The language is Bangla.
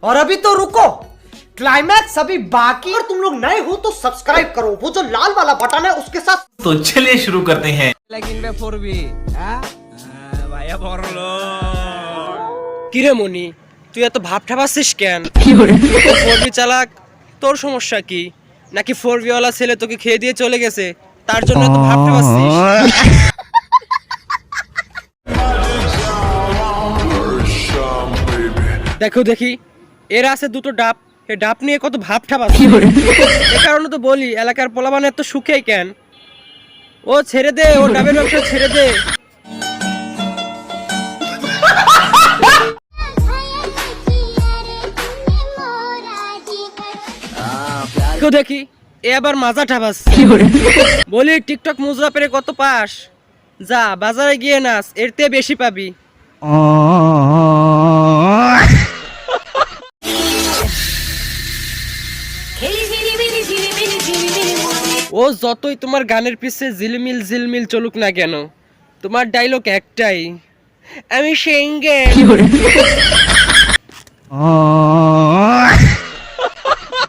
और अभी तो रुको, क्लाइमैक्स अभी बाकी। और तुम लोग नए हो तो सब्सक्राइब करो, वो जो लाल वाला बटन है उसके साथ। तो चलिए शुरू करते हैं। কিরে মনি, তুই এত ভাব ঠাপাচ্ছিস কেন? ফোরবি চালাক, তোর সমস্যা কি? নাকি ফোরবি ওয়ালা ছেলে তোকে খেয়ে দিয়ে চলে গেছে, তার জন্য এত ভাব ঠাপাচ্ছিস? দেখো দেখি, এর আছে দুটো ডাব, এই ডাব নিয়ে কত ভাব ঠাপাচ্ছিস। এই কারণে তো বলি এলাকার পোলাবান এত সুখেই কেন। ও ছেড়ে দে, ও ডাবের ব্যবসা ছেড়ে দে। কেউ দেখি এ আবার মাজা ঠাবাস। বলি টিকটক মুজরা পেরে কত পাস? যা বাজারে গিয়ে নাচ, এর থেকে বেশি পাবি। ও যতই তোমার গানের পিছে ঝিলমিল ঝিলমিল চলুক না কেন, তোমার ডায়লগ একটাই, আমি সিঙ্গেল।